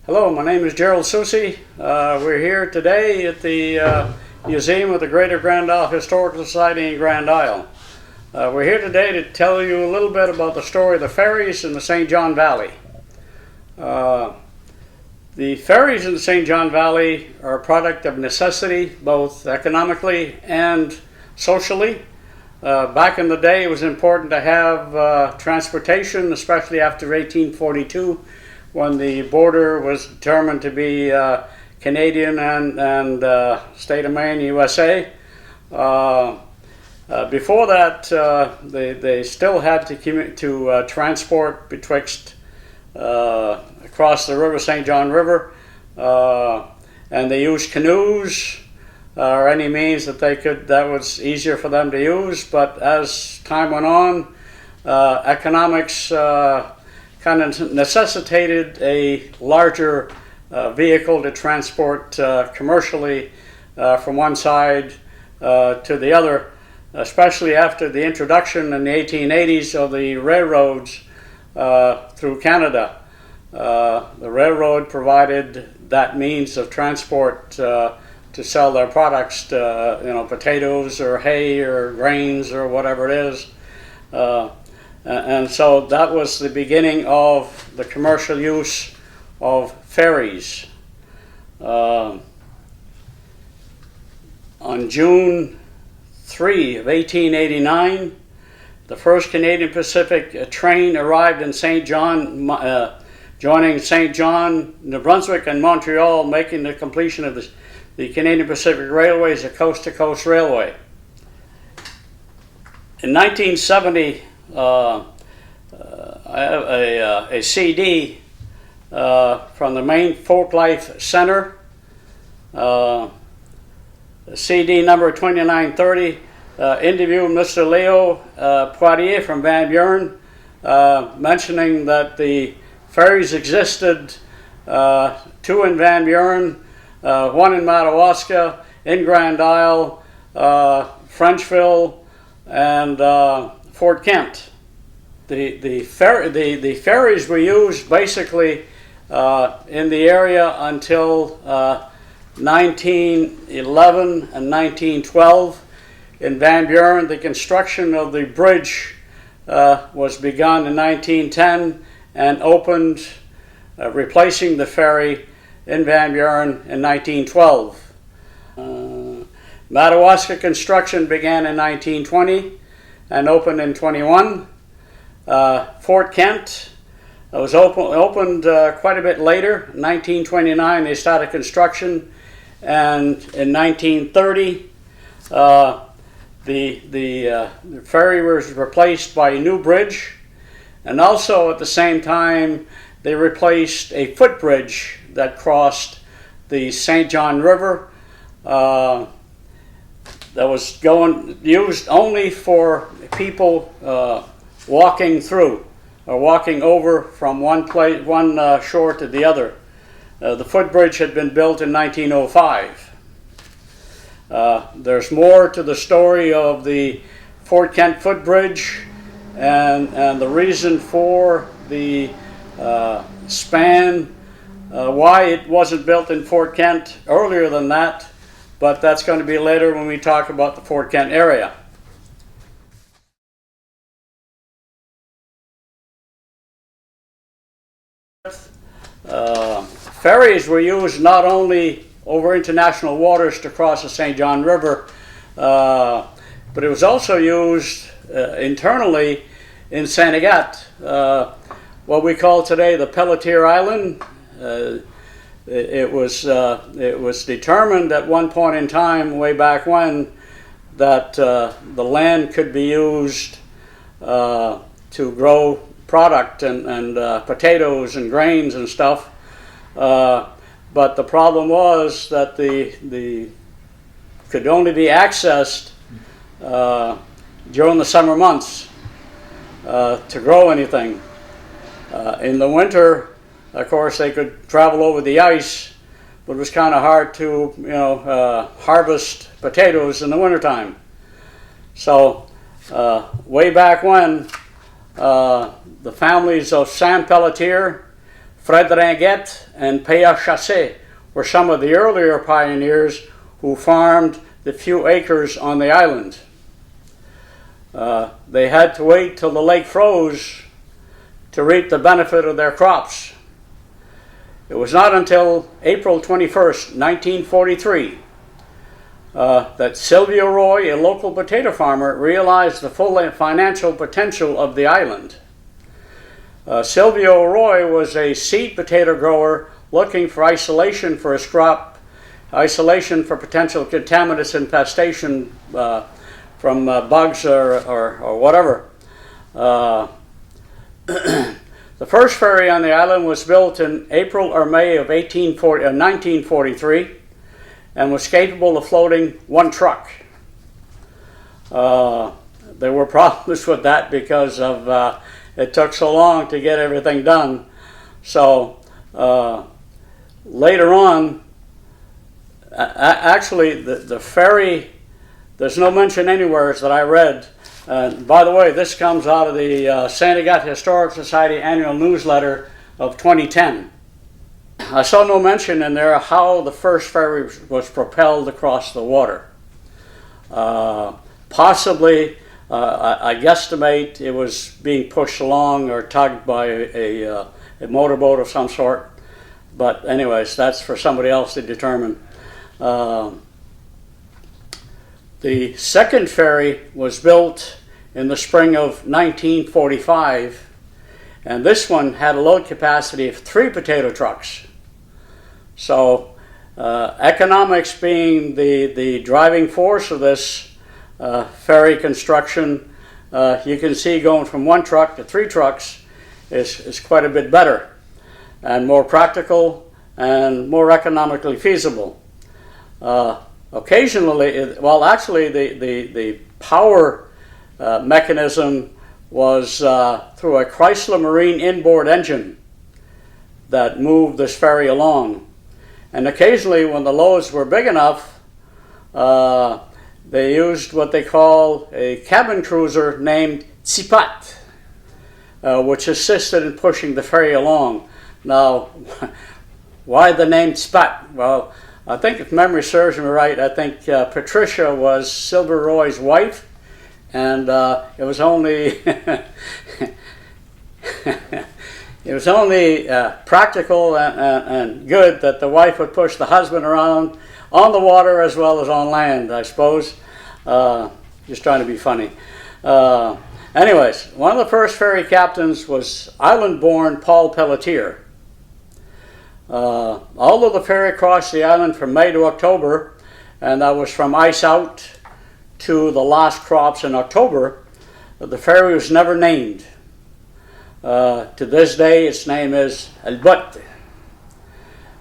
Hello, my name is Gerald Susi. We're here today at the Museum of the Greater Grand Isle Historical Society in Grand Isle. We're here today to tell you a little bit about the story of the ferries in the St. John Valley. The ferries in the St. John Valley are a product of necessity, both economically and socially. Back in the day, it was important to have transportation, especially after 1842, when the border was determined to be Canadian and state of Maine, USA. Before that, they still had to transport betwixt across the river, St. John River, and they used canoes or any means that that was easier for them to use. But as time went on, economics kind of necessitated a larger vehicle to transport commercially from one side to the other, especially after the introduction in the 1880s of the railroads through Canada. The railroad provided that means of transport to sell their products, potatoes or hay or grains or whatever it is. And so that was the beginning of the commercial use of ferries. On June 3 of 1889, the first Canadian Pacific train arrived in St. John, joining St. John, New Brunswick, and Montreal, making the completion of the Canadian Pacific Railway as a coast-to-coast railway. In 1970, I have a CD from the Maine Folklife Center, CD number 2930, interviewed Mr. Leo Poitier from Van Buren, mentioning that the ferries existed, two in Van Buren, one in Madawaska, in Grand Isle, Frenchville, and Fort Kent. The ferries were used basically in the area until 1911 and 1912. In Van Buren, the construction of the bridge was begun in 1910 and opened, replacing the ferry in Van Buren in 1912. Madawaska construction began in 1920 and opened in 21. Fort Kent was opened quite a bit later. In 1929 they started construction, and in 1930 the ferry was replaced by a new bridge, and also at the same time they replaced a footbridge that crossed the St. John River that was used only for people walking through or walking over from one shore to the other. The footbridge had been built in 1905. There's more to the story of the Fort Kent footbridge and the reason for the span, why it wasn't built in Fort Kent earlier than that, but that's going to be later when we talk about the Fort Kent area. Ferries were used not only over international waters to cross the St. John River, but it was also used internally in St. Agathe, what we call today the Pelletier Island. It was determined at one point in time, way back when, that the land could be used to grow product and potatoes and grains and stuff. But the problem was that the could only be accessed during the summer months to grow anything. In the winter, of course, they could travel over the ice, but it was kind of hard to harvest potatoes in the wintertime. So way back when, the families of Sam Pelletier Frederinguet and Pelletier were some of the earlier pioneers who farmed the few acres on the island. They had to wait till the lake froze to reap the benefit of their crops. It was not until April 21st, 1943, that Silvio Roy, a local potato farmer, realized the full financial potential of the island. Silvio Roy was a seed potato grower looking for isolation for his crop, isolation for potential contaminants infestation from bugs or whatever. The first ferry on the island was built in April or May of 1943 and was capable of floating one truck. There were problems with that because of it took so long to get everything done. So later on, actually the ferry, there's no mention anywhere that I read. By the way, this comes out of the St. Agatha Historical Society annual newsletter of 2010. I saw no mention in there how the first ferry was propelled across the water. Possibly, I guesstimate it was being pushed along or tugged by a motorboat of some sort. But anyways, that's for somebody else to determine. The second ferry was built in the spring of 1945, and this one had a load capacity of 3 potato trucks. So economics being the driving force of this ferry construction, you can see going from 1 truck to 3 trucks is quite a bit better and more practical and more economically feasible. Occasionally, well, actually, the power mechanism was through a Chrysler Marine inboard engine that moved this ferry along. And occasionally, when the loads were big enough, they used what they call a cabin cruiser named Tsipat, which assisted in pushing the ferry along. Now, why the name Tsipat? Well, I think if memory serves me right, I think Patricia was Silvio Roy's wife, and it was only it was only practical and good that the wife would push the husband around on the water as well as on land, I suppose. Just trying to be funny. Anyways, one of the first ferry captains was island-born Paul Pelletier. Although the ferry crossed the island from May to October, and that was from ice out to the last crops in October, the ferry was never named. To this day, its name is El Botte.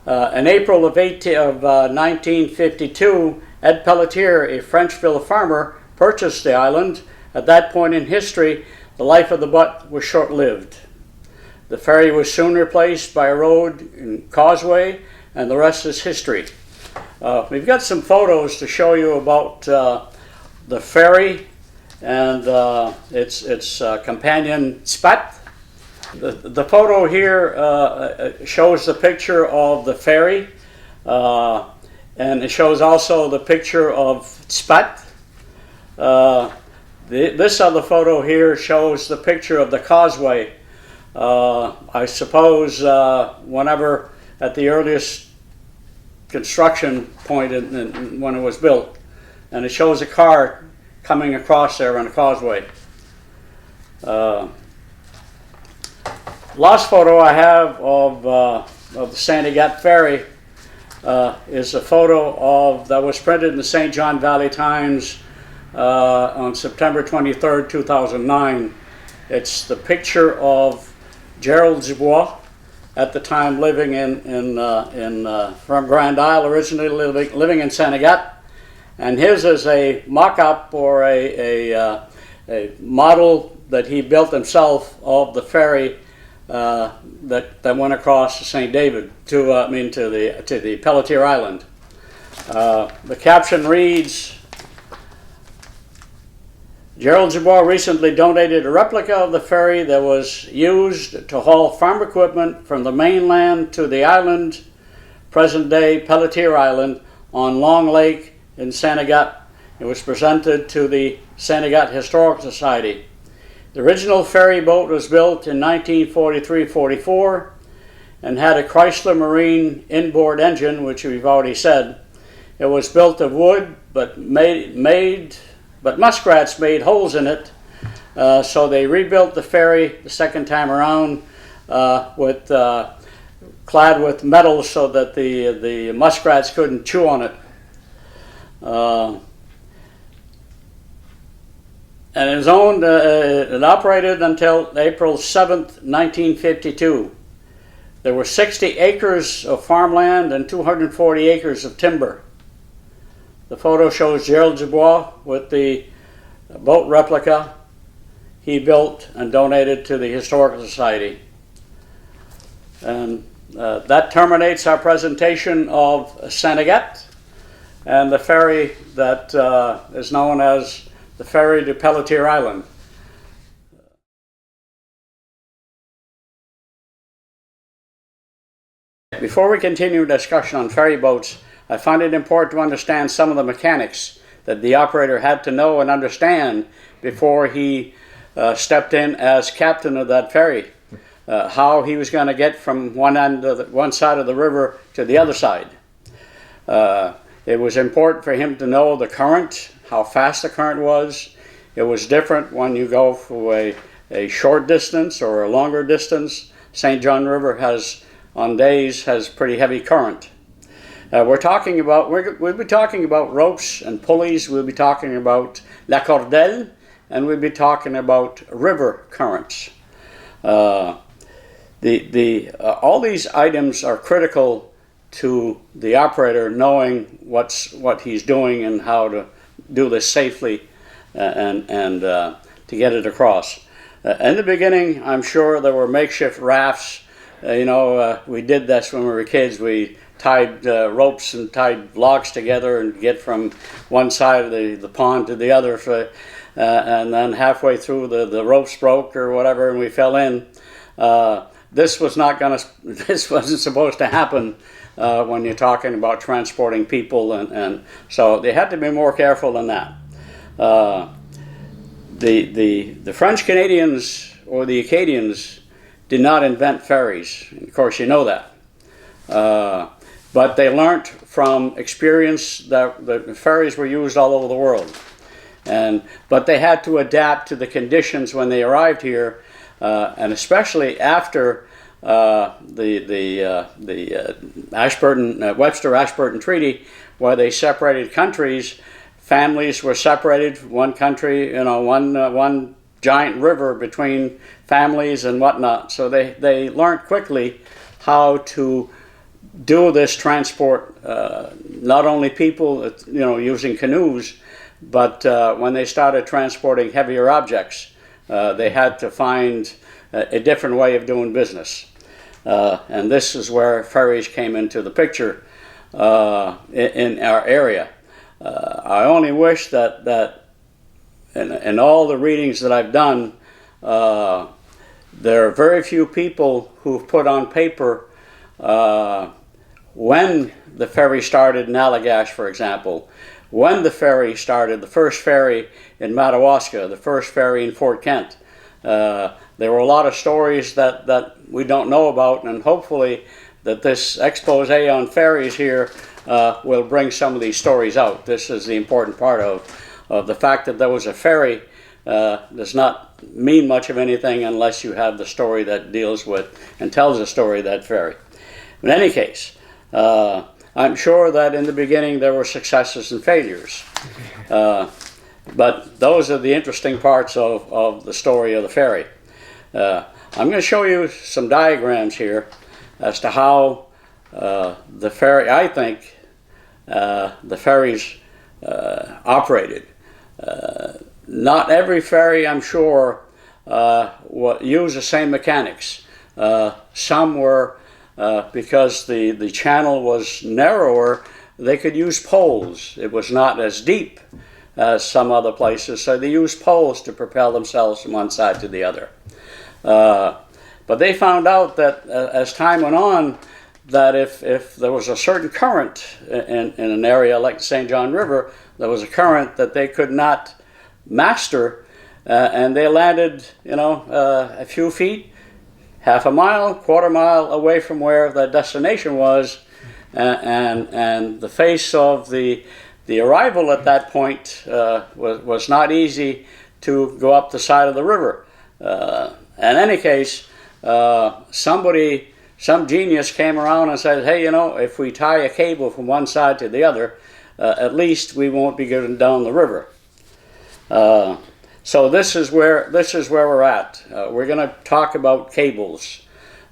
In April of 1952, Ed Pelletier, a Frenchville farmer, purchased the island. At that point in history, the life of the Botte was short-lived. The ferry was soon replaced by a road and causeway, and the rest is history. We've got some photos to show you about the ferry and its companion Spat. The photo here shows the picture of the ferry, and it shows also the picture of Spat. This other photo here shows the picture of the causeway. I suppose whenever at the earliest construction point when it was built, and it shows a car coming across there on a causeway. Last photo I have of the St. Agatha Ferry is a photo that was printed in the St. John Valley Times on September 23rd, 2009. It's the picture of Gerald Dubois, at the time living from Grand Isle, originally living in St. Agatha, and his is a mock-up or a model that he built himself of the ferry that went across to St. David to the Pelletier Island. The caption reads, Gerald Dubois recently donated a replica of the ferry that was used to haul farm equipment from the mainland to the island, present-day Pelletier Island, on Long Lake in Sanegat. It was presented to the Sanegat Historical Society. The original ferry boat was built in 1943-44 and had a Chrysler Marine inboard engine, which we've already said. It was built of wood, but muskrats made holes in it, so they rebuilt the ferry the second time around clad with metal so that the muskrats couldn't chew on it. And it was owned and operated until April 7th, 1952. There were 60 acres of farmland and 240 acres of timber. The photo shows Gerald Dubois with the boat replica he built and donated to the Historical Society. And that terminates our presentation of Sanegat and the ferry that is known as the ferry to Pelletier Island. Before we continue discussion on ferry boats, I find it important to understand some of the mechanics that the operator had to know and understand before he stepped in as captain of that ferry. How he was going to get from one side of the river to the other side. It was important for him to know the current, how fast the current was. It was different when you go for a short distance or a longer distance. St. John River on days has pretty heavy current. We'll be talking about ropes and pulleys. We'll be talking about la cordelle, and we'll be talking about river currents. All these items are critical to the operator knowing what he's doing and how to do this safely and to get it across. In the beginning, I'm sure there were makeshift rafts. We did this when we were kids. We tied ropes and tied logs together and get from one side of the pond to the other. And then halfway through, the ropes broke or whatever, and we fell in. This wasn't supposed to happen when you're talking about transporting people, and so they had to be more careful than that. The French Canadians or the Acadians did not invent ferries. Of course, you know that. But they learnt from experience that the ferries were used all over the world. But they had to adapt to the conditions when they arrived here, and especially after the Webster-Ashburton Treaty, where they separated countries. Families were separated. One country, one giant river between families and whatnot. So they learned quickly how to do this transport. Not only people, using canoes, but when they started transporting heavier objects, they had to find a different way of doing business. And this is where ferries came into the picture in our area. I only wish that in all the readings that I've done, there are very few people who've put on paper when the ferry started in Allagash, for example, when the ferry started, the first ferry in Madawaska, the first ferry in Fort Kent. There were a lot of stories that we don't know about, and hopefully that this expose on ferries here will bring some of these stories out. This is the important part of the fact that there was a ferry does not mean much of anything unless you have the story that deals with and tells the story of that ferry. In any case, I'm sure that in the beginning there were successes and failures. But those are the interesting parts of the story of the ferry. I'm going to show you some diagrams here as to how the ferry, I think, the ferries operated. Not every ferry, I'm sure, use the same mechanics. Some were, because the channel was narrower, they could use poles. It was not as deep. as some other places, so they used poles to propel themselves from one side to the other. But they found out that as time went on, that if there was a certain current in an area like the St. John River, there was a current that they could not master, and they landed, a few feet, half a mile, quarter mile away from where the destination was, and the face of the arrival at that point was not easy to go up the side of the river. In any case, some genius came around and said, hey, if we tie a cable from one side to the other, at least we won't be going down the river. So this is where we're at. We're going to talk about cables,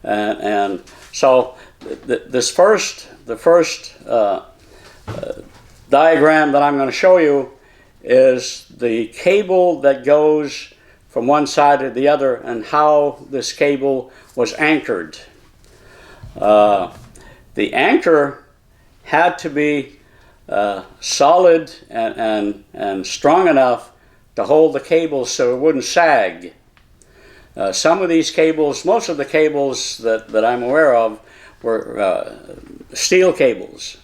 and so the first diagram that I'm going to show you is the cable that goes from one side to the other and how this cable was anchored. The anchor had to be solid and strong enough to hold the cable so it wouldn't sag. Some of these cables, most of the cables that I'm aware of, were steel cables,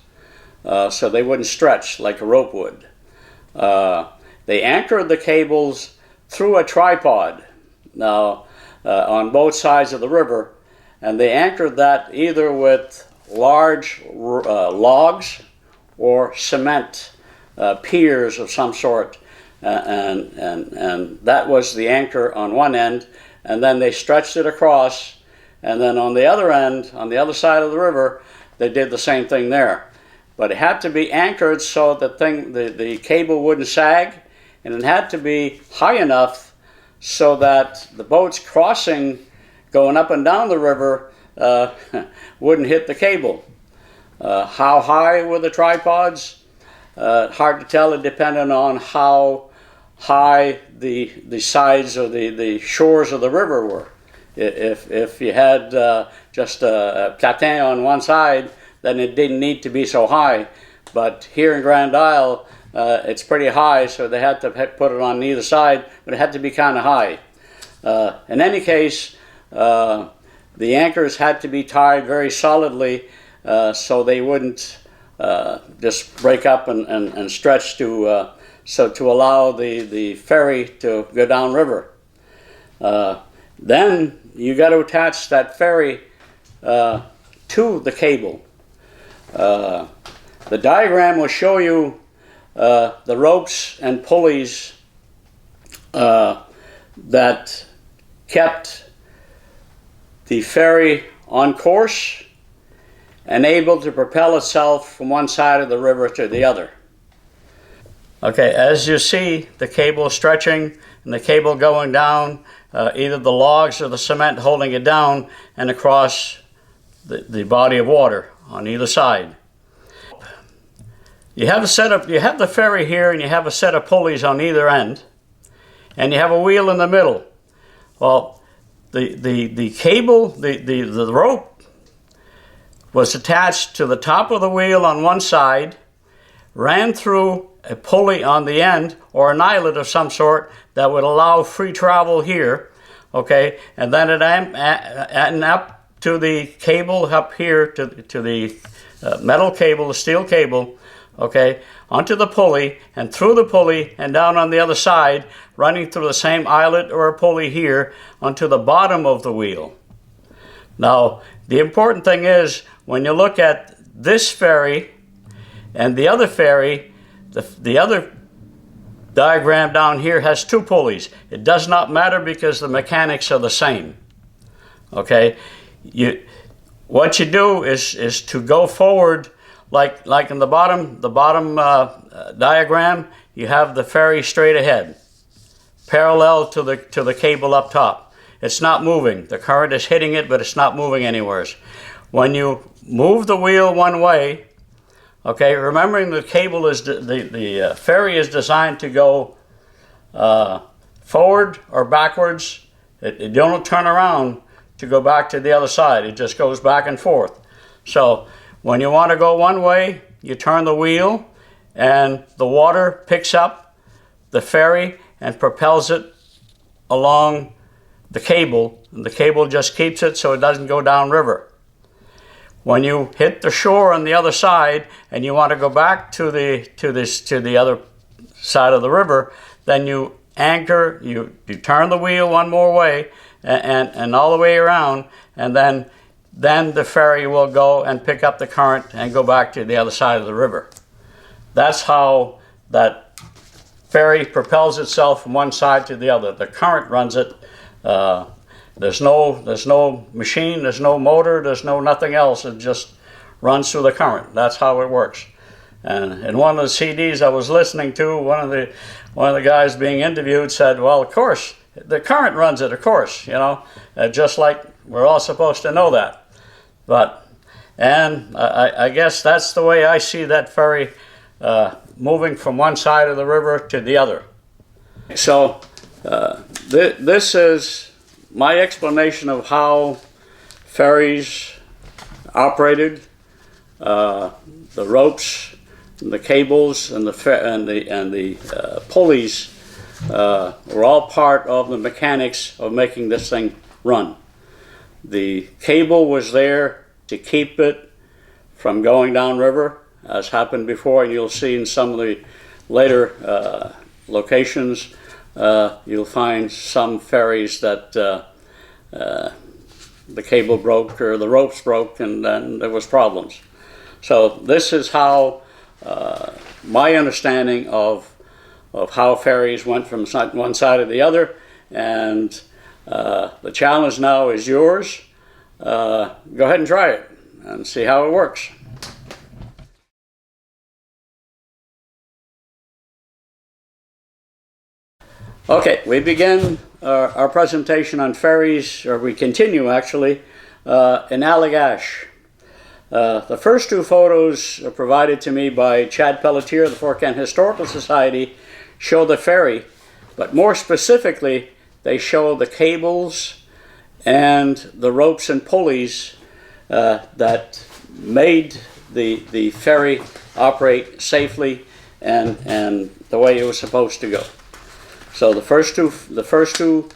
so they wouldn't stretch like a rope would. They anchored the cables through a tripod, now on both sides of the river, and they anchored that either with large logs or cement piers of some sort, and that was the anchor on one end, and then they stretched it across, and then on the other end, on the other side of the river, they did the same thing there. But it had to be anchored so that the cable wouldn't sag, and it had to be high enough so that the boats crossing, going up and down the river, wouldn't hit the cable. How high were the tripods? Hard to tell. It depended on how high the sides or the shores of the river were. If you had just a platin on one side, then it didn't need to be so high. But here in Grand Isle, it's pretty high, so they had to put it on either side, but it had to be kind of high. In any case, the anchors had to be tied very solidly so they wouldn't just break up and stretch to allow the ferry to go downriver. Then you got to attach that ferry to the cable. The diagram will show you the ropes and pulleys that kept the ferry on course and able to propel itself from one side of the river to the other. Okay, as you see, the cable stretching and the cable going down, either the logs or the cement holding it down and across the body of water on either side. You have the ferry here, and you have a set of pulleys on either end, and you have a wheel in the middle. Well, the cable, the rope was attached to the top of the wheel on one side, ran through a pulley on the end, or an eyelet of some sort that would allow free travel here, okay, and then it and up to the cable up here, to the metal cable, the steel cable, okay, onto the pulley, and through the pulley and down on the other side, running through the same eyelet or a pulley here onto the bottom of the wheel. Now, the important thing is, when you look at this ferry and the other ferry, the other diagram down here has two pulleys. It does not matter because the mechanics are the same. Okay, what you do is to go forward, like in the bottom diagram, you have the ferry straight ahead, parallel to the cable up top. It's not moving. The current is hitting it, but it's not moving anywhere. When you move the wheel one way, okay, remembering the cable is the ferry is designed to go forward or backwards. It don't turn around to go back to the other side. It just goes back and forth. So when you want to go one way, you turn the wheel, and the water picks up the ferry and propels it along the cable, and the cable just keeps it so it doesn't go downriver. When you hit the shore on the other side and you want to go back to the other side of the river, then you anchor, you turn the wheel one more way and all the way around, and then the ferry will go and pick up the current and go back to the other side of the river. That's how that ferry propels itself from one side to the other. The current runs it. There's no machine, there's no motor, there's no nothing else. It just runs through the current. That's how it works. And in one of the CDs I was listening to, one of the guys being interviewed said, "Well, of course, the current runs it, of course, you know, just like we're all supposed to know that." And I guess that's the way I see that ferry moving from one side of the river to the other. So this is my explanation of how ferries operated. The ropes, and the cables, and the pulleys were all part of the mechanics of making this thing run. The cable was there to keep it from going downriver, as happened before, and you'll see in some of the later locations, you'll find some ferries that the cable broke or the ropes broke, and then there was problems. So this is how my understanding of how ferries went from one side to the other, and the challenge now is yours. Go ahead and try it and see how it works. Okay, we begin our presentation on ferries, or we continue actually, in Allagash. The first two photos provided to me by Chad Pelletier of the Fort Kent Historical Society show the ferry, but more specifically, they show the cables and the ropes and pulleys that made the ferry operate safely and the way it was supposed to go. So the first two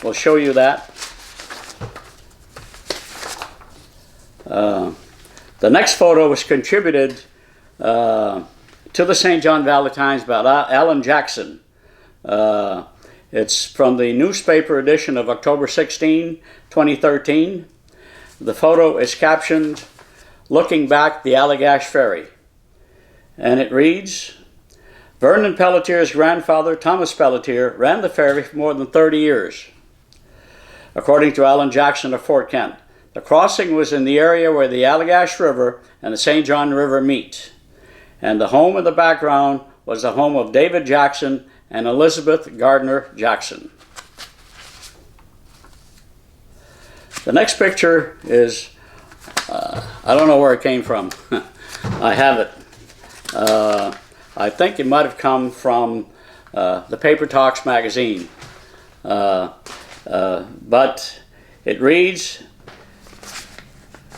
will show you that. The next photo was contributed to the St. John Valentine's by Alan Jackson. It's from the newspaper edition of October 16, 2013. The photo is captioned, "Looking Back the Allagash Ferry." And it reads, "Vernon Pelletier's grandfather, Thomas Pelletier, ran the ferry for more than 30 years. According to Alan Jackson of Fort Kent, the crossing was in the area where the Allagash River and the St. John River meet, and the home in the background was the home of David Jackson and Elizabeth Gardner Jackson." The next picture is, I don't know where it came from. I have it. I think it might have come from the Paper Talks magazine. But it reads,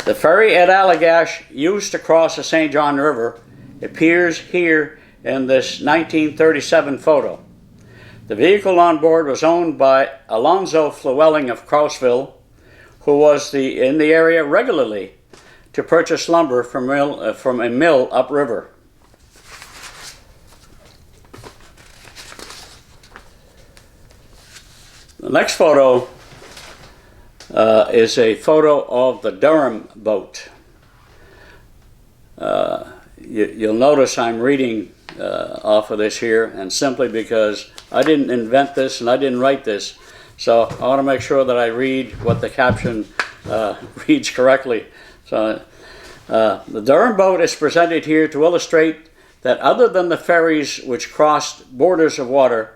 "The ferry at Allagash used to cross the St. John River appears here in this 1937 photo. The vehicle on board was owned by Alonzo Flewelling of Crossville, who was in the area regularly to purchase lumber from a mill upriver. The next photo is a photo of the Durham boat. You'll notice I'm reading off of this here, and simply because I didn't invent this and I didn't write this, so I want to make sure that I read what the caption reads correctly. So the Durham boat is presented here to illustrate that other than the ferries which crossed bodies of water,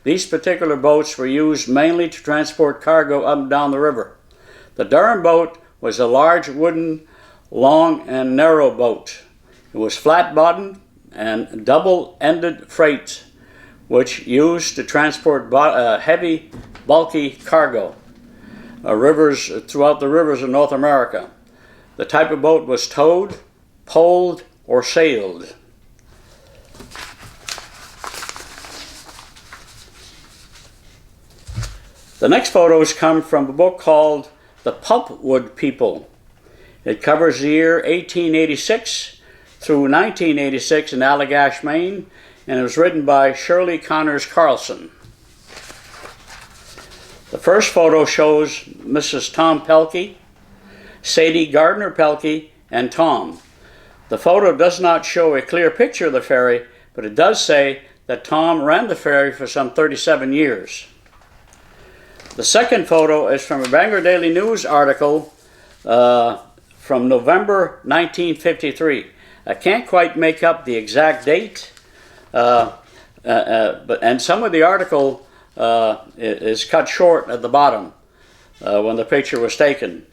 these particular boats were used mainly to transport cargo up and down the river. The Durham boat was a large wooden, long and narrow boat. It was flat-bottomed and double-ended freight, which used to transport heavy, bulky cargo throughout the rivers of North America. The type of boat was towed, poled, or sailed. The next photos come from a book called The Pulpwood People. It covers the year 1886 through 1986 in Allagash, Maine, and it was written by Shirley Connors Carlson. The first photo shows Mrs. Tom Pelkey, Sadie Gardner Pelkey, and Tom. The photo does not show a clear picture of the ferry, but it does say that Tom ran the ferry for some 37 years. The second photo is from a Bangor Daily News article from November 1953. I can't quite make up the exact date, and some of the article is cut short at the bottom when the picture was taken.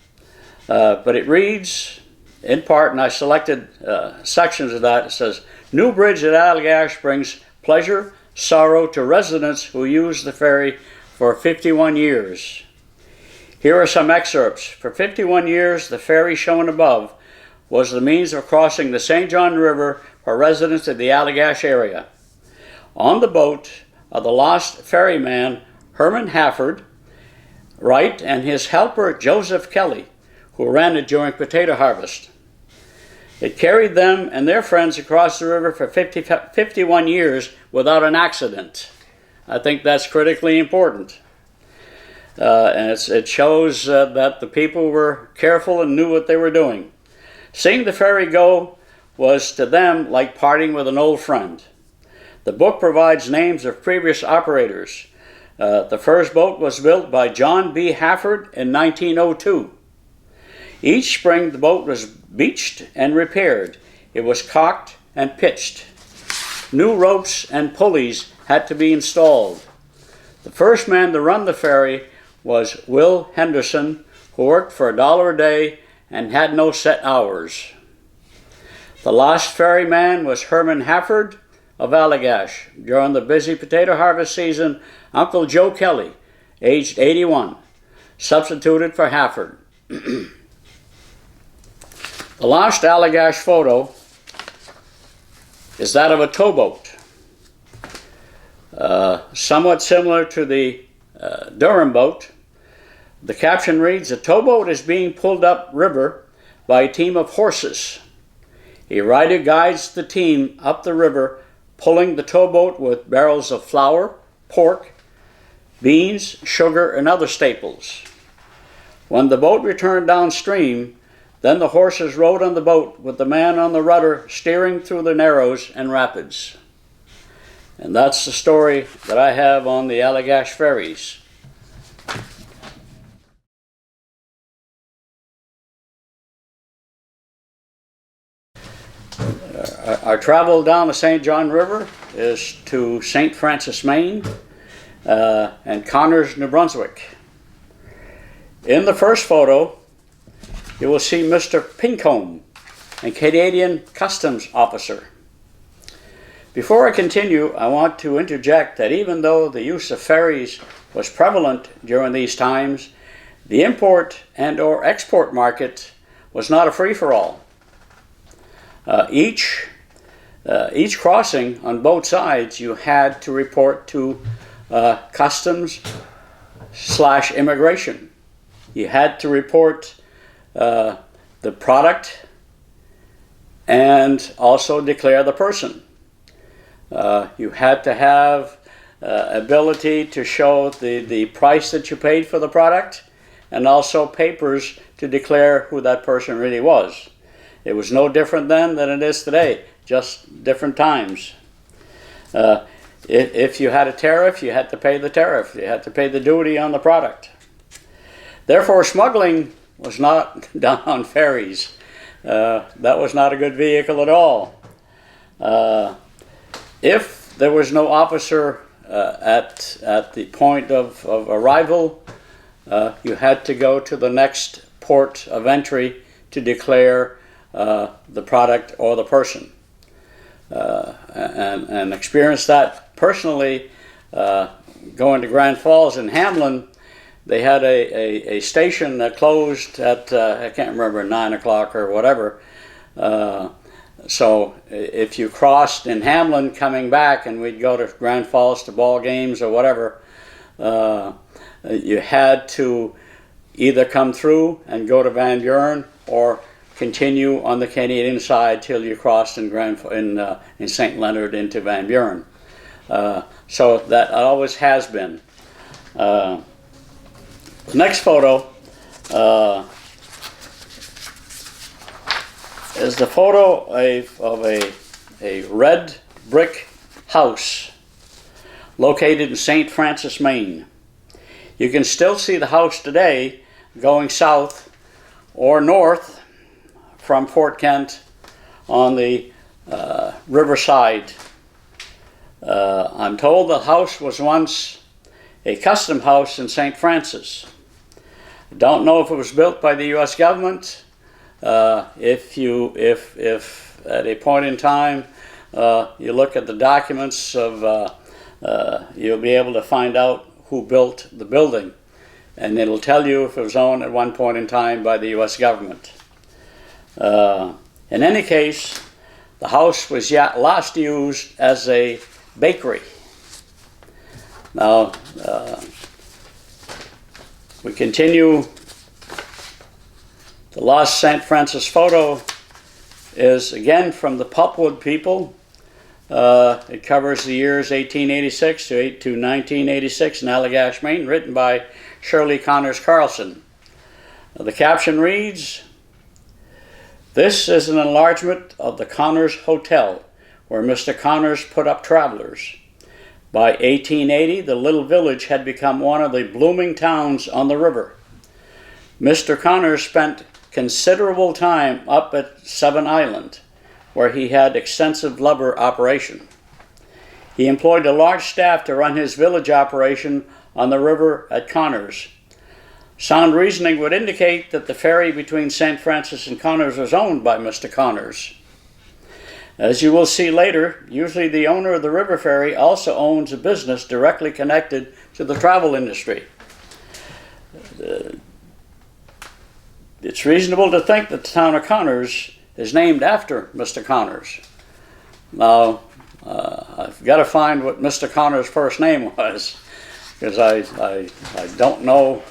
But it reads, in part, and I selected sections of that. It says, "New bridge at Allagash brings pleasure, sorrow to residents who use the ferry for 51 years. Here are some excerpts. For 51 years, the ferry shown above was the means of crossing the St. John River for residents of the Allagash area. On the boat are the lost ferryman Herman Hafford Wright and his helper Joseph Kelly, who ran it during potato harvest. It carried them and their friends across the river for 51 years without an accident." I think that's critically important. And it shows that the people were careful and knew what they were doing. Seeing the ferry go was to them like parting with an old friend. The book provides names of previous operators. The first boat was built by John B. Hafford in 1902. Each spring the boat was beached and repaired. It was caulked and pitched. New ropes and pulleys had to be installed. The first man to run the ferry was Will Henderson, who worked for $1 a day and had no set hours. The last ferryman was Herman Hafford of Allagash. During the busy potato harvest season, Uncle Joe Kelly, aged 81, substituted for Hafford. The last Allagash photo is that of a towboat. Somewhat similar to the Durham boat. The caption reads, "A towboat is being pulled up river by a team of horses. A rider guides the team up the river, pulling the towboat with barrels of flour, pork, beans, sugar, and other staples. When the boat returned downstream, then the horses rode on the boat with the man on the rudder steering through the narrows and rapids." And that's the story that I have on the Allagash ferries. Our travel down the St. John River is to St. Francis, Maine, and Connors, New Brunswick. In the first photo, you will see Mr. Pincombe, a Canadian Customs officer. Before I continue, I want to interject that even though the use of ferries was prevalent during these times, the import and or export market was not a free-for-all. Each crossing on both sides, you had to report to customs/immigration. You had to report the product and also declare the person. You had to have ability to show the price that you paid for the product and also papers to declare who that person really was. It was no different then than it is today, just different times. If you had a tariff, you had to pay the tariff. You had to pay the duty on the product. Therefore, smuggling was not done on ferries. That was not a good vehicle at all. If there was no officer at the point of arrival, you had to go to the next port of entry to declare the product or the person. And experienced that personally going to Grand Falls in Hamlin. They had a station that closed at, I can't remember, 9 o'clock or whatever. So if you crossed in Hamlin coming back, and we'd go to Grand Falls to ball games or whatever, you had to either come through and go to Van Buren or continue on the Canadian side till you crossed in St. Leonard into Van Buren. So that always has been. The next photo is the photo of a red brick house located in St. Francis, Maine. You can still see the house today going south or north from Fort Kent on the riverside. I'm told the house was once a custom house in St. Francis. I don't know if it was built by the U.S. government. If at a point in time you look at the documents you'll be able to find out who built the building, and it'll tell you if it was owned at one point in time by the U.S. government. In any case, the house was last used as a bakery. Now, we continue. The last St. Francis photo is again from the pulpwood people. It covers the years 1886 to 1986 in Allagash, Maine, written by Shirley Connors Carlson. The caption reads, "This is an enlargement of the Connors Hotel, where Mr. Connors put up travelers. By 1880, the little village had become one of the blooming towns on the river. Mr. Connors spent considerable time up at Seven Island, where he had extensive lumber operation. He employed a large staff to run his village operation on the river at Connors. Sound reasoning would indicate that the ferry between St. Francis and Connors was owned by Mr. Connors. As you will see later, usually the owner of the river ferry also owns a business directly connected to the travel industry. It's reasonable to think that the town of Connors is named after Mr. Connors. Now, I've got to find what Mr. Connors' first name was, because I don't know.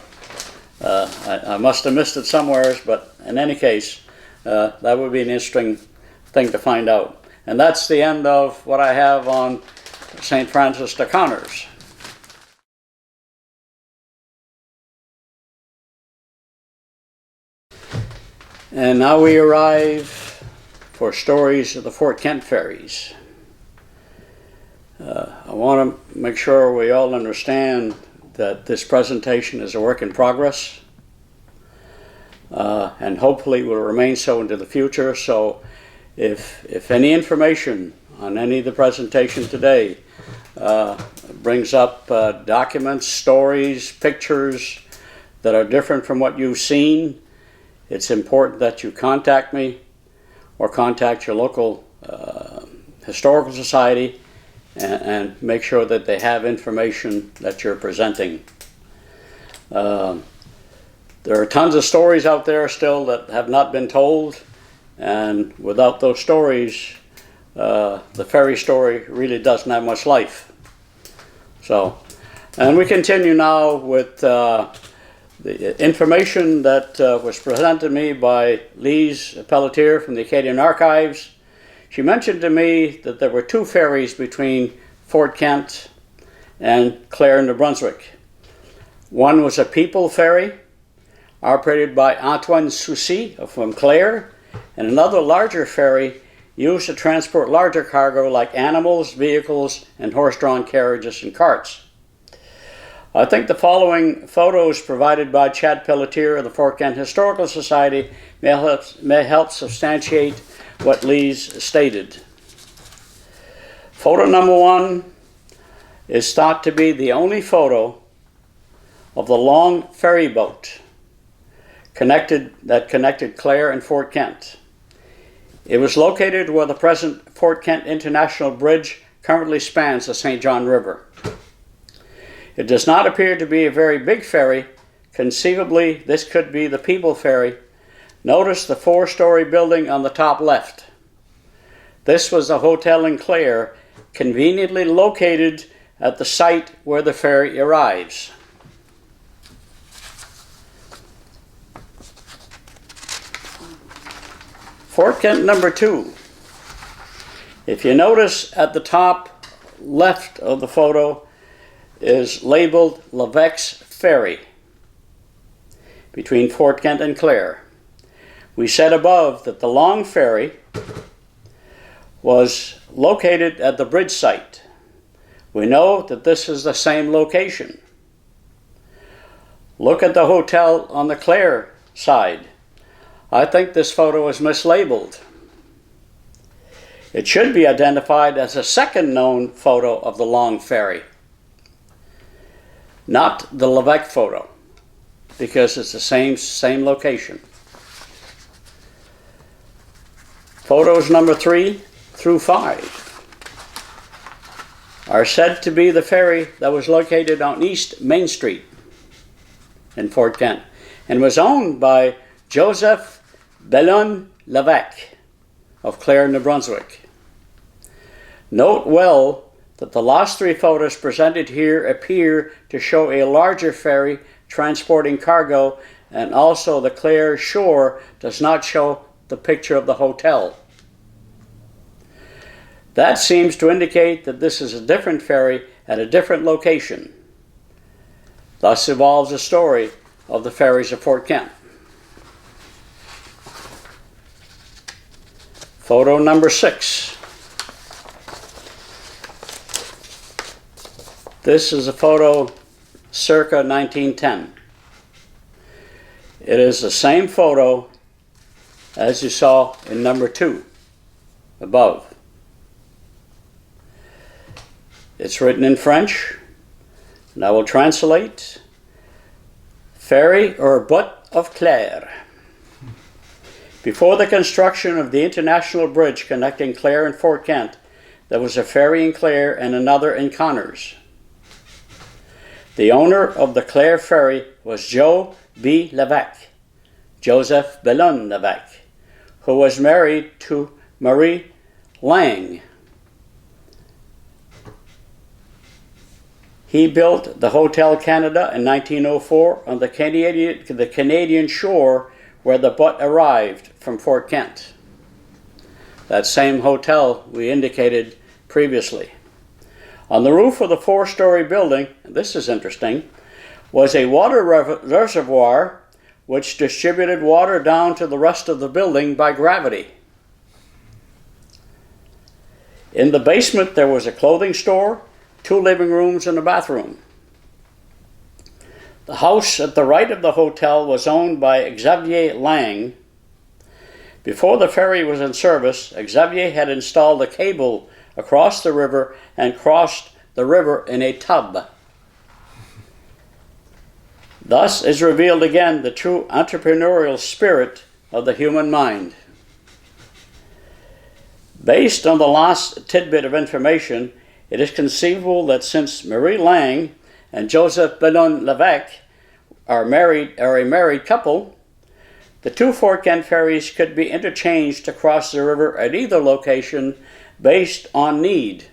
I must have missed it somewhere, but in any case, that would be an interesting thing to find out. And that's the end of what I have on St. Francis de Connors. And now we arrive for stories of the Fort Kent ferries. I want to make sure we all understand that this presentation is a work in progress, and hopefully will remain so into the future. So if any information on any of the presentation today brings up documents, stories, pictures that are different from what you've seen, it's important that you contact me or contact your local historical society and make sure that they have information that you're presenting. There are tons of stories out there still that have not been told, and without those stories, the ferry story really doesn't have much life. So, and we continue now with the information that was presented to me by Lise Pelletier from the Acadian Archives. She mentioned to me that there were two ferries between Fort Kent and Clare, New Brunswick. One was a people ferry operated by Antoine Soucy from Clare, and another larger ferry used to transport larger cargo like animals, vehicles, and horse-drawn carriages and carts. I think the following photos provided by Chad Pelletier of the Fort Kent Historical Society may help substantiate what Lise stated. Photo number 1 is thought to be the only photo of the long ferry boat that connected Clare and Fort Kent. It was located where the present Fort Kent International Bridge currently spans the St. John River. It does not appear to be a very big ferry. Conceivably, this could be the people ferry. Notice the 4-story building on the top left. This was the hotel in Clare, conveniently located at the site where the ferry arrives. Fort Kent number 2. If you notice at the top left of the photo is labeled Levesque's Ferry between Fort Kent and Clare. We said above that the long ferry was located at the bridge site. We know that this is the same location. Look at the hotel on the Clare side. I think this photo is mislabeled. It should be identified as a second known photo of the long ferry, not the Levesque photo, because it's the same location. Photos number 3 through 5 are said to be the ferry that was located on East Main Street in Fort Kent and was owned by Joseph Bellon Levesque of Clare, New Brunswick. Note well that the last 3 photos presented here appear to show a larger ferry transporting cargo, and also the Clare shore does not show the picture of the hotel. That seems to indicate that this is a different ferry at a different location. Thus evolves the story of the ferries of Fort Kent. Photo number 6. This is a photo circa 1910. It is the same photo as you saw in number 2 above. It's written in French, and I will translate. Ferry or butte of Clare. Before the construction of the international bridge connecting Clare and Fort Kent, there was a ferry in Clare and another in Connors. The owner of the Clare ferry was Joe B. Levesque, Joseph Bellon Levesque, who was married to Marie Lang. He built the Hotel Canada in 1904 on the Canadian shore where the butte arrived from Fort Kent. That same hotel we indicated previously. On the roof of the 4-story building, this is interesting, was a water reservoir which distributed water down to the rest of the building by gravity. In the basement there was a clothing store, 2 living rooms and a bathroom. The house at the right of the hotel was owned by Xavier Lang. Before the ferry was in service, Xavier had installed a cable across the river and crossed the river in a tub. Thus is revealed again the true entrepreneurial spirit of the human mind. Based on the last tidbit of information, it is conceivable that since Marie Lang and Joseph Bellon Levesque are a married couple, the 2 Fort Kent ferries could be interchanged to cross the river at either location based on need.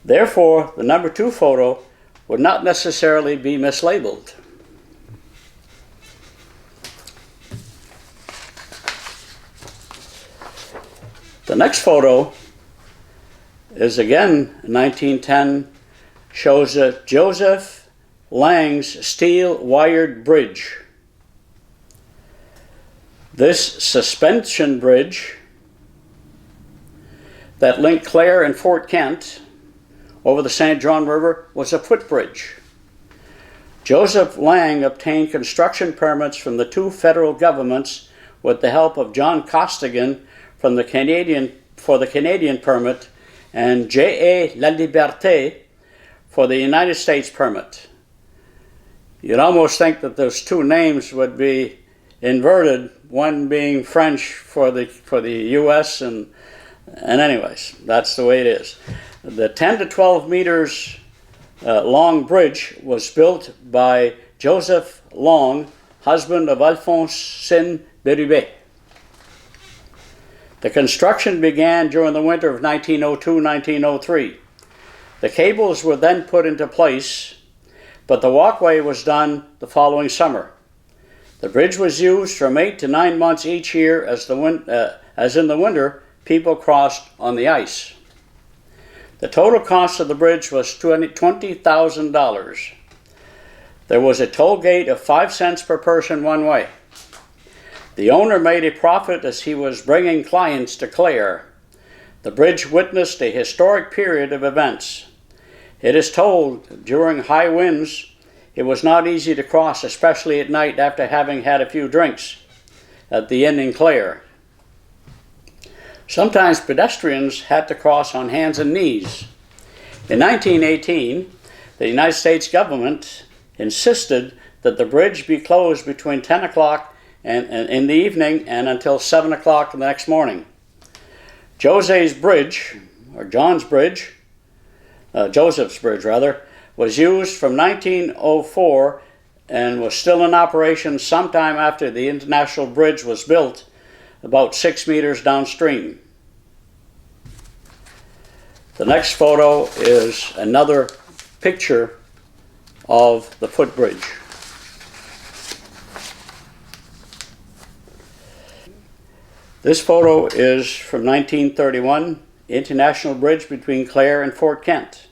Therefore, the number 2 photo would not necessarily be mislabeled. The next photo is again 1910, shows Joseph Lang's steel wired bridge. This suspension bridge that linked Clare and Fort Kent over the St. John River was a footbridge. Joseph Lang obtained construction permits from the 2 federal governments with the help of John Costigan for the Canadian permit and J.A. Laliberté for the United States permit. You'd almost think that those 2 names would be inverted, one being French for the U.S. and anyways, that's the way it is. The 10 to 12 meters long bridge was built by Joseph Long, husband of Alphonsine Berubet. The construction began during the winter of 1902-1903. The cables were then put into place, but the walkway was done the following summer. The bridge was used from 8 to 9 months each year as in the winter, people crossed on the ice. The total cost of the bridge was $20,000. There was a toll gate of 5 cents per person one way. The owner made a profit as he was bringing clients to Clare. The bridge witnessed a historic period of events. It is told during high winds it was not easy to cross, especially at night after having had a few drinks at the inn in Clare. Sometimes pedestrians had to cross on hands and knees. In 1918, the United States government insisted that the bridge be closed between 10 o'clock and in the evening and until 7 o'clock the next morning. Joseph's Bridge, was used from 1904 and was still in operation sometime after the International Bridge was built, about 6 meters downstream. The next photo is another picture of the footbridge. This photo is from 1931, International Bridge between Clare and Fort Kent.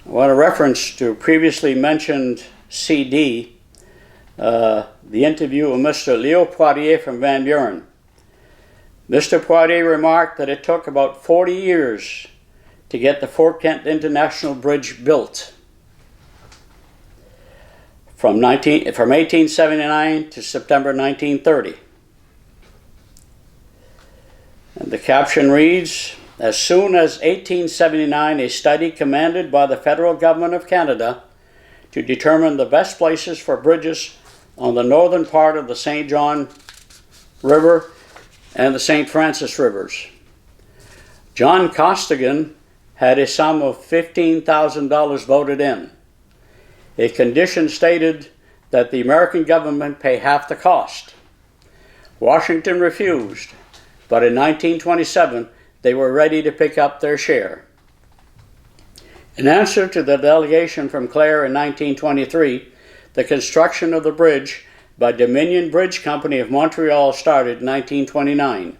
I want to reference to previously mentioned CD, the interview of Mr. Leo Poirier from Van Buren. Mr. Poirier remarked that it took about 40 years to get the Fort Kent International Bridge built. From 1879 to September 1930. And the caption reads, "As soon as 1879, a study commanded by the federal government of Canada to determine the best places for bridges on the northern part of the St. John River and the St. Francis Rivers. John Costigan had a sum of $15,000 voted in. A condition stated that the American government pay half the cost. Washington refused, but in 1927 they were ready to pick up their share. In answer to the delegation from Clare in 1923, the construction of the bridge by Dominion Bridge Company of Montreal started in 1929.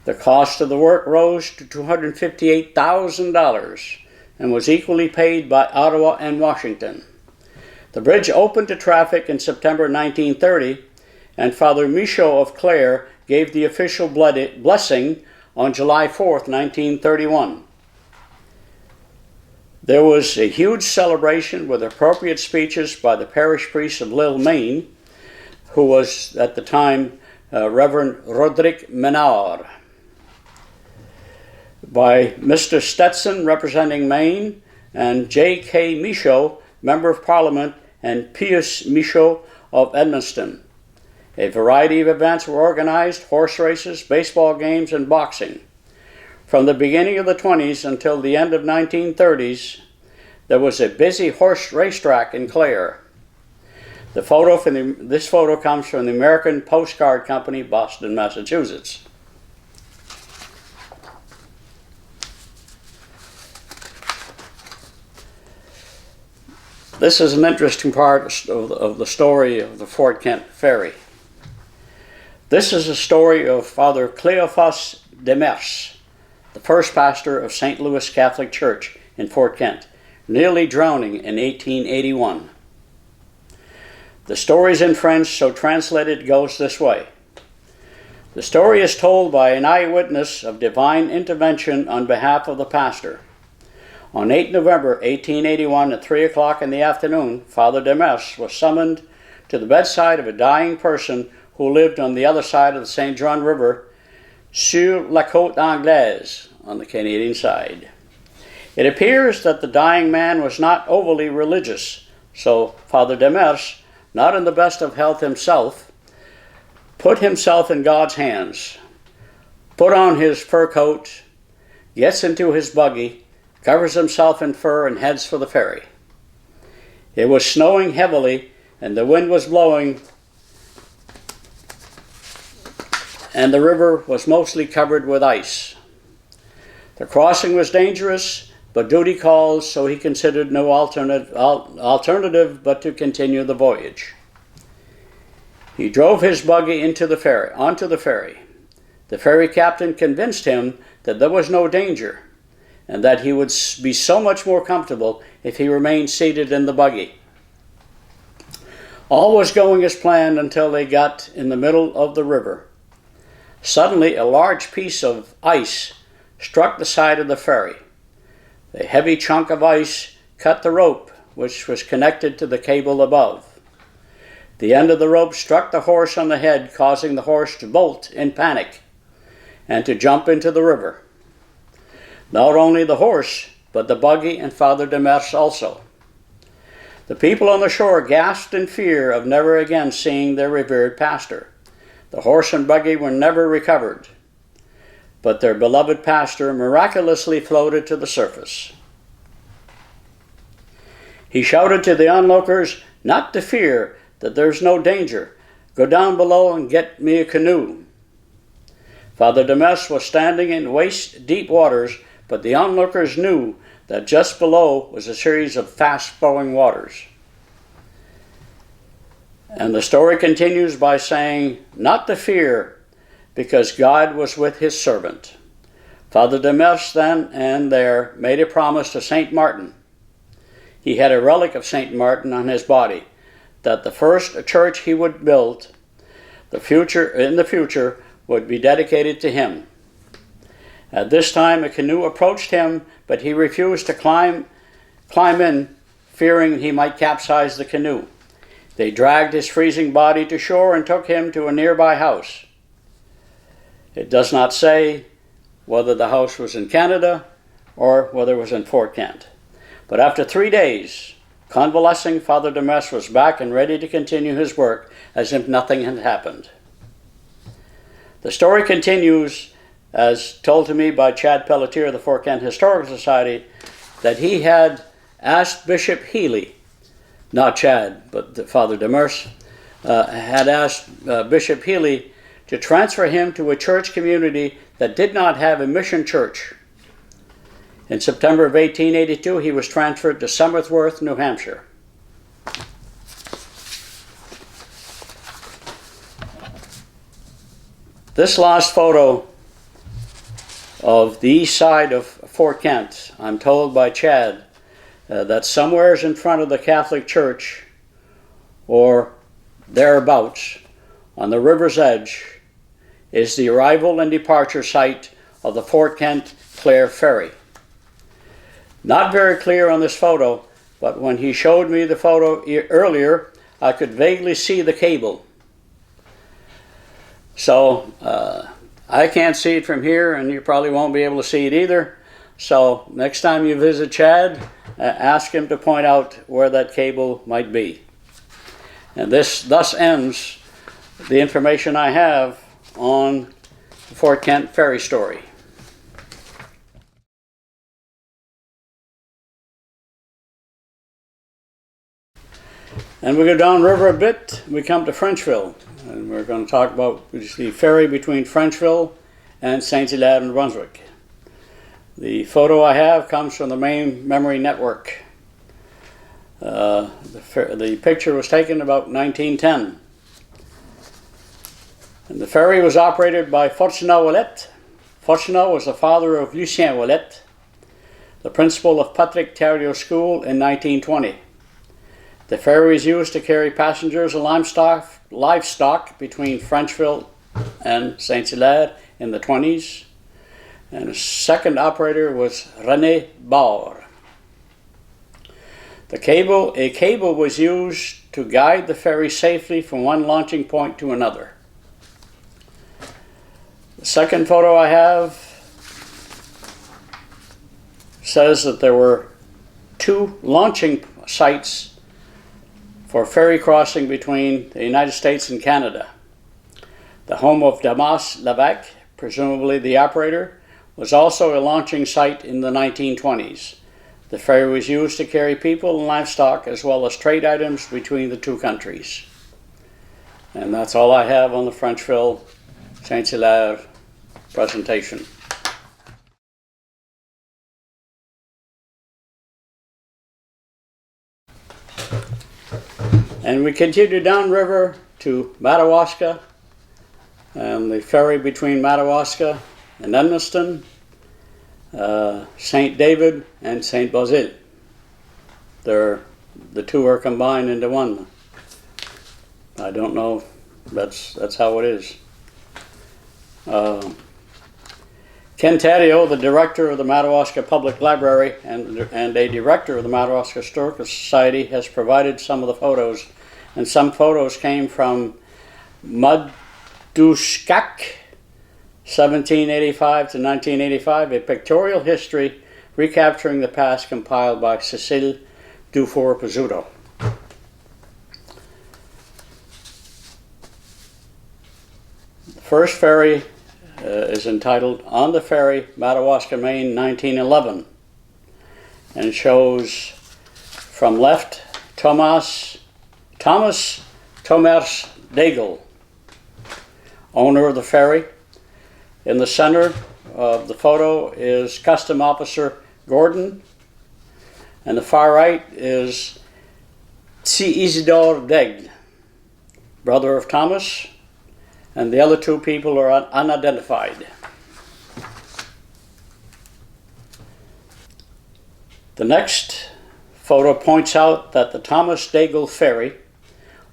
The cost of the work rose to $258,000 and was equally paid by Ottawa and Washington. The bridge opened to traffic in September 1930, and Father Michaud of Clare gave the official blessing on July 4, 1931. There was a huge celebration with appropriate speeches by the parish priest of Lille, Maine, who was at the time Reverend Roderick Menard, by Mr. Stetson representing Maine, and J.K. Michaud, Member of Parliament, and Pius Michaud of Edmundston. A variety of events were organized: horse races, baseball games, and boxing. From the beginning of the 20s until the end of 1930s, there was a busy horse racetrack in Clare. This photo comes from the American Postcard Company, Boston, Massachusetts. This is an interesting part of the story of the Fort Kent Ferry. This is a story of Father Cléophas Demers, the first pastor of St. Louis Catholic Church in Fort Kent, nearly drowning in 1881. The story is in French, so translated goes this way. The story is told by an eyewitness of divine intervention on behalf of the pastor. On 8 November 1881 at 3 o'clock in the afternoon, Father Demers was summoned to the bedside of a dying person who lived on the other side of the St. John River, sur la côte anglaise, on the Canadian side. It appears that the dying man was not overly religious, so Father Demers, not in the best of health himself, put himself in God's hands, put on his fur coat, gets into his buggy, covers himself in fur, and heads for the ferry. It was snowing heavily, and the wind was blowing, and the river was mostly covered with ice. The crossing was dangerous, but duty calls, so he considered no alternative but to continue the voyage. He drove his buggy onto the ferry. The ferry captain convinced him that there was no danger, and that he would be so much more comfortable if he remained seated in the buggy. All was going as planned until they got in the middle of the river. Suddenly, a large piece of ice struck the side of the ferry. The heavy chunk of ice cut the rope, which was connected to the cable above. The end of the rope struck the horse on the head, causing the horse to bolt in panic and to jump into the river. Not only the horse, but the buggy and Father Demers also. The people on the shore gasped in fear of never again seeing their revered pastor. The horse and buggy were never recovered, but their beloved pastor miraculously floated to the surface. He shouted to the onlookers not to fear, that there's no danger. Go down below and get me a canoe. Father Demers was standing in waist-deep waters, but the onlookers knew that just below was a series of fast-flowing waters. And the story continues by saying, not to fear, because God was with his servant. Father Demers then and there made a promise to St. Martin. He had a relic of St. Martin on his body, that the first church he would build in the future would be dedicated to him. At this time, a canoe approached him, but he refused to climb in, fearing he might capsize the canoe. They dragged his freezing body to shore and took him to a nearby house. It does not say whether the house was in Canada or whether it was in Fort Kent. But after 3 days, convalescing, Father Demers was back and ready to continue his work as if nothing had happened. The story continues, as told to me by Chad Pelletier of the Fort Kent Historical Society, that he had asked Bishop Healy, not Chad, but Father Demers, had asked Bishop Healy to transfer him to a church community that did not have a mission church. In September of 1882, he was transferred to Somersworth, New Hampshire. This last photo of the east side of Fort Kent, I'm told by Chad, that somewheres in front of the Catholic Church, or thereabouts, on the river's edge, is the arrival and departure site of the Fort Kent Clare Ferry. Not very clear on this photo, but when he showed me the photo earlier, I could vaguely see the cable. So I can't see it from here, and you probably won't be able to see it either. So next time you visit Chad, ask him to point out where that cable might be. And this thus ends the information I have on the Fort Kent Ferry story. And we go downriver a bit, we come to Frenchville, and we're going to talk about the ferry between Frenchville and Saint-Hilaire, New Brunswick. The photo I have comes from the Maine Memory Network. The picture was taken about 1910. And the ferry was operated by Fortunat Ouellet. Fortunat was the father of Lucien Ouellet, the principal of Patrick Thériault School in 1920. The ferry was used to carry passengers and livestock between Frenchville and Saint-Hilaire in the 20s. And the second operator was René Bauer. A cable was used to guide the ferry safely from one launching point to another. The second photo I have says that there were 2 launching sites for ferry crossing between the United States and Canada. The home of Damas Levesque, presumably the operator, was also a launching site in the 1920s. The ferry was used to carry people and livestock as well as trade items between the 2 countries. And that's all I have on the Frenchville Saint-Hilaire presentation. And we continue downriver to Madawaska, and the ferry between Madawaska and Edmundston, St. David and St. Basile. The two are combined into one. I don't know. That's how it is. Ken Taddeo, the director of the Madawaska Public Library and a director of the Madawaska Historical Society, has provided some of the photos. And some photos came from Madawaska, 1785 to 1985, a pictorial history recapturing the past compiled by Cecile Dufour Pizzuto. The first ferry is entitled On the Ferry, Madawaska, Maine, 1911, and it shows from left Thomas Daigle, owner of the ferry. In the center of the photo is Custom Officer Gordon, and the far right is Isidore Daigle, brother of Thomas, and the other two people are unidentified. The next photo points out that the Thomas Daigle ferry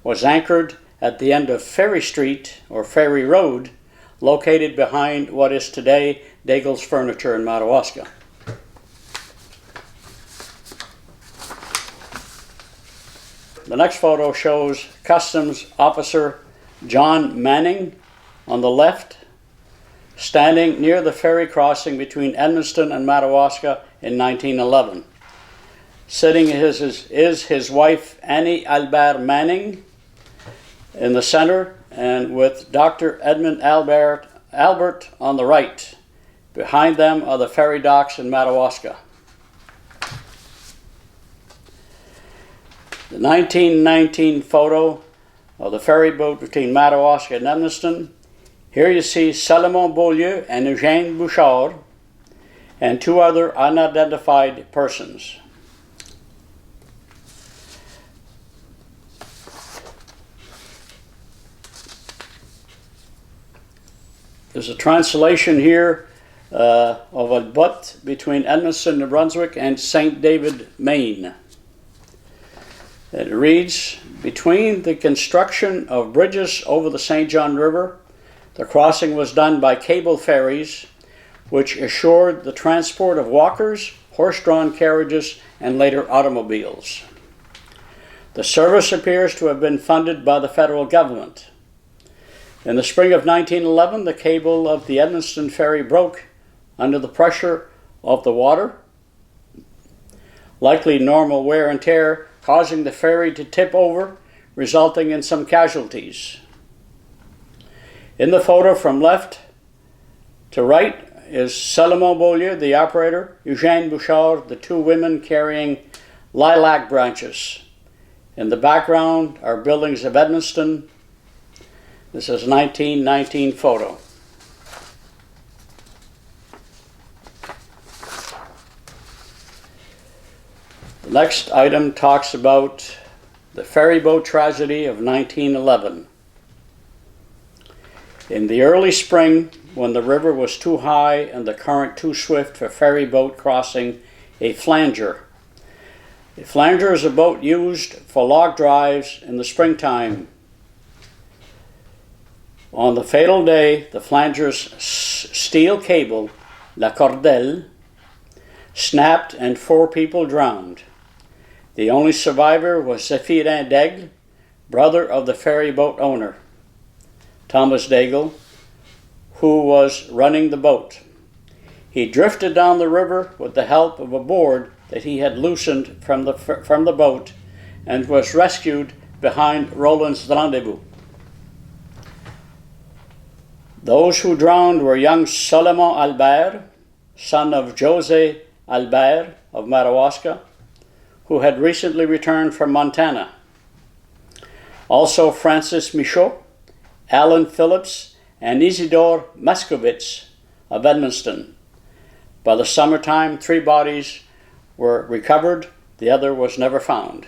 was anchored at the end of Ferry Street, or Ferry Road, located behind what is today Daigle's Furniture in Madawaska. The next photo shows Customs Officer John Manning on the left, standing near the ferry crossing between Edmundston and Madawaska in 1911. Sitting is his wife Annie Albert Manning in the center, and with Dr. Edmund Albert on the right. Behind them are the ferry docks in Madawaska. The 1919 photo of the ferry boat between Madawaska and Edmundston. Here you see Salomon Beaulieu and Eugène Bouchard and two other unidentified persons. There's a translation here of a boat between Edmundston, New Brunswick and St. David, Maine. It reads, between the construction of bridges over the St. John River, the crossing was done by cable ferries, which assured the transport of walkers, horse-drawn carriages, and later automobiles. The service appears to have been funded by the federal government. In the spring of 1911, the cable of the Edmundston ferry broke under the pressure of the water, likely normal wear and tear, causing the ferry to tip over, resulting in some casualties. In the photo from left to right is Salomon Beaulieu, the operator, Eugène Bouchard, the two women carrying lilac branches. In the background are buildings of Edmundston. This is a 1919 photo. The next item talks about the ferry boat tragedy of 1911. In the early spring, when the river was too high and the current too swift for ferry boat crossing, a flanger. A flanger is a boat used for log drives in the springtime. On the fatal day, the flanger's steel cable, la cordelle, snapped and 4 people drowned. The only survivor was Zéphirin Daigle, brother of the ferry boat owner, Thomas Daigle, who was running the boat. He drifted down the river with the help of a board that he had loosened from the boat and was rescued behind Roland's Rendezvous. Those who drowned were young Solomon Albert, son of José Albert of Madawaska, who had recently returned from Montana. Also Francis Michaud, Alan Phillips, and Isidore Maskovitz of Edmundston. By the summertime, 3 bodies were recovered. The other was never found.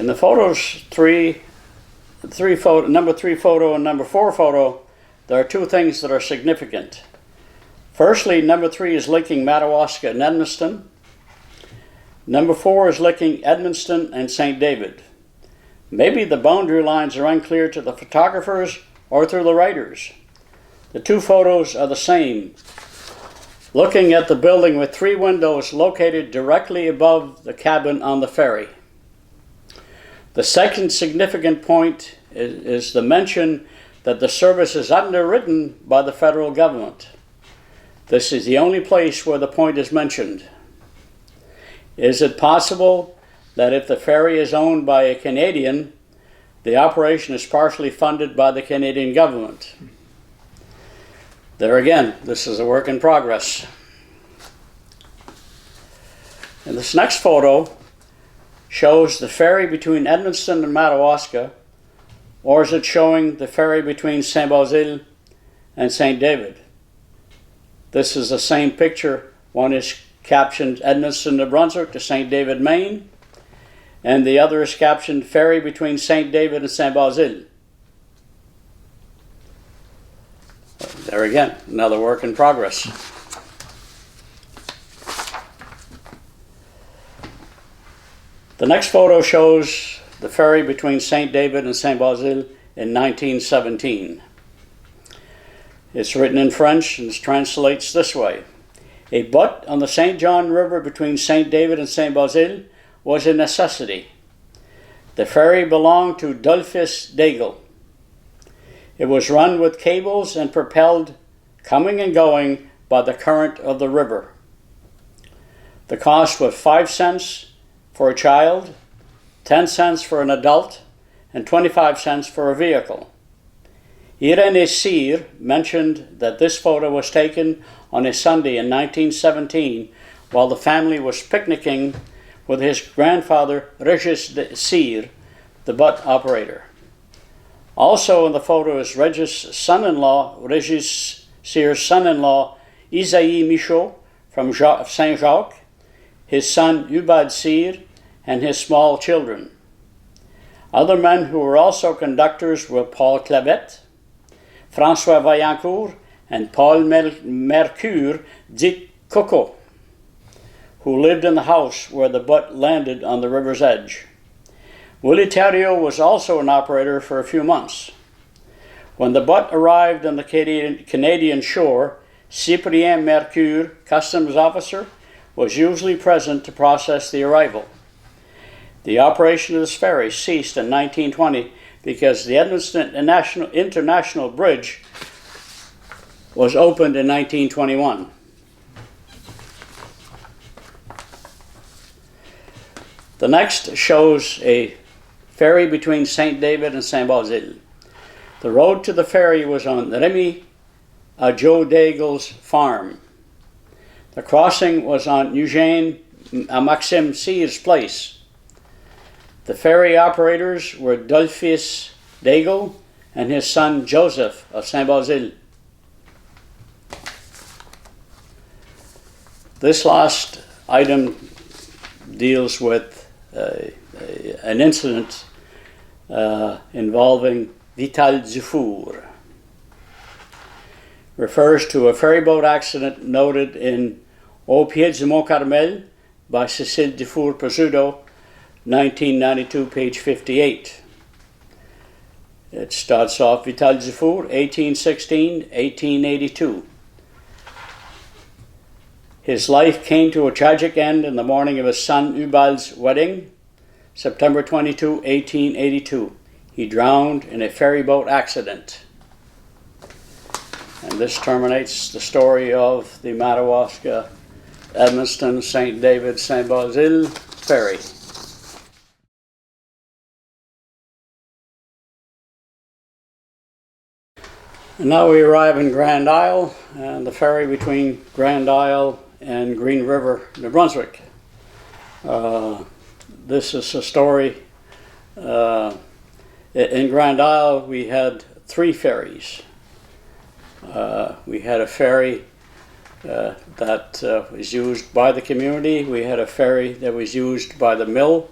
In the photos, number 3 photo and number 4 photo, there are two things that are significant. Firstly, number 3 is linking Madawaska and Edmundston. Number 4 is linking Edmundston and St. David. Maybe the boundary lines are unclear to the photographers or to the writers. The two photos are the same, looking at the building with 3 windows located directly above the cabin on the ferry. The second significant point is the mention that the service is underwritten by the federal government. This is the only place where the point is mentioned. Is it possible that if the ferry is owned by a Canadian, the operation is partially funded by the Canadian government? There again, this is a work in progress. And this next photo shows the ferry between Edmundston and Madawaska, or is it showing the ferry between Saint-Basile and St. David? This is the same picture. One is captioned Edmundston, New Brunswick to St. David, Maine, and the other is captioned Ferry between St. David and Saint-Basile. There again, another work in progress. The next photo shows the ferry between St. David and Saint-Basile in 1917. It's written in French and it translates this way. A butt on the St. John River between St. David and Saint-Basile was a necessity. The ferry belonged to Dolphus Daigle. It was run with cables and propelled, coming and going by the current of the river. The cost was 5 cents for a child, 10 cents for an adult, and 25 cents for a vehicle. Irene Cyr mentioned that this photo was taken on a Sunday in 1917 while the family was picnicking with his grandfather, Regis Cyr, the butt operator. Also in the photo is Regis' Cyr's son-in-law, Isaïe Michaud from Saint-Jacques, his son Ubad Cyr, and his small children. Other men who were also conductors were Paul Clavet, François Vaillancourt, and Paul Mercure dit Coco, who lived in the house where the butt landed on the river's edge. Willie Thériault was also an operator for a few months. When the butt arrived on the Canadian shore, Cyprien Mercure, customs officer, was usually present to process the arrival. The operation of this ferry ceased in 1920 because the Edmundston International Bridge was opened in 1921. The next shows a ferry between St. David and Saint-Basile. The road to the ferry was on Remy Joe Daigle's farm. The crossing was on Eugène Maxime Cyr's place. The ferry operators were Dolphus Daigle and his son Joseph of Saint-Basile. This last item deals with an incident involving Vital Dufour. Refers to a ferryboat accident noted in Au Pied du Mont Carmel by Cécile Dufour Pezzuto, 1992, page 58. It starts off Vital Dufour, 1816-1882. His life came to a tragic end in the morning of his son Ubal's wedding, September 22, 1882. He drowned in a ferryboat accident. And this terminates the story of the Madawaska, Edmundston, St. David, Saint-Basile ferry. And now we arrive in Grand Isle and the ferry between Grand Isle and Green River, New Brunswick. This is a story. In Grand Isle we had 3 ferries. We had a ferry that was used by the community. We had a ferry that was used by the mill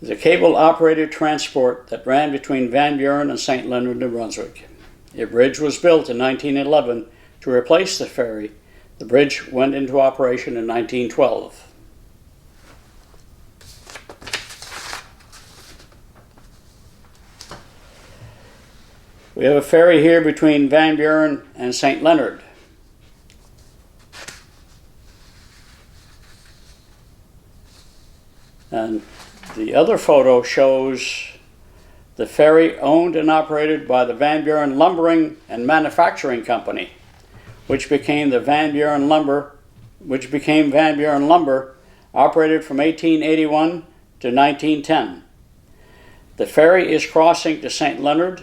is a cable-operated transport that ran between Van Buren and St. Leonard, New Brunswick. A bridge was built in 1911 to replace the ferry. The bridge went into operation in 1912. We have a ferry here between Van Buren and St. Leonard. And the other photo shows the ferry owned and operated by the Van Buren Lumbering and Manufacturing Company, which became Van Buren Lumber, operated from 1881 to 1910. The ferry is crossing to St. Leonard,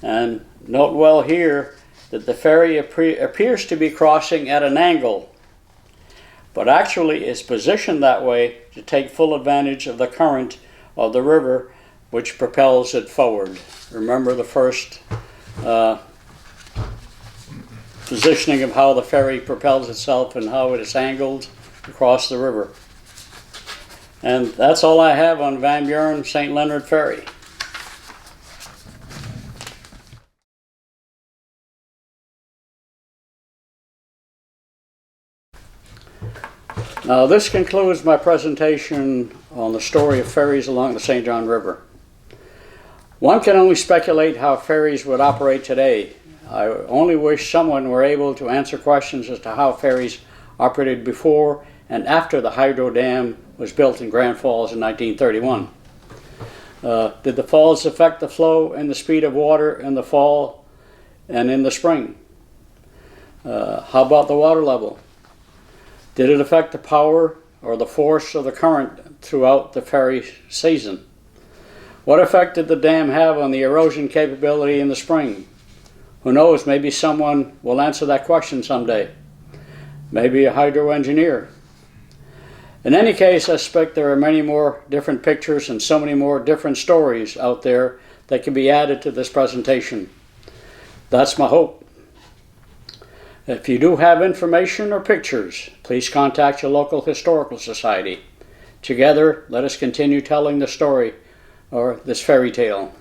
and note well here that the ferry appears to be crossing at an angle, but actually is positioned that way to take full advantage of the current of the river, which propels it forward. Remember the first positioning of how the ferry propels itself and how it is angled across the river. And that's all I have on Van Buren St. Leonard Ferry. Now this concludes my presentation on the story of ferries along the St. John River. One can only speculate how ferries would operate today. I only wish someone were able to answer questions as to how ferries operated before and after the hydro dam was built in Grand Falls in 1931. Did the falls affect the flow and the speed of water in the fall and in the spring? How about the water level? Did it affect the power or the force of the current throughout the ferry season? What effect did the dam have on the erosion capability in the spring? Who knows, maybe someone will answer that question someday. Maybe a hydro engineer. In any case, I suspect there are many more different pictures and so many more different stories out there that can be added to this presentation. That's my hope. If you do have information or pictures, please contact your local historical society. Together, let us continue telling the story or this fairy tale.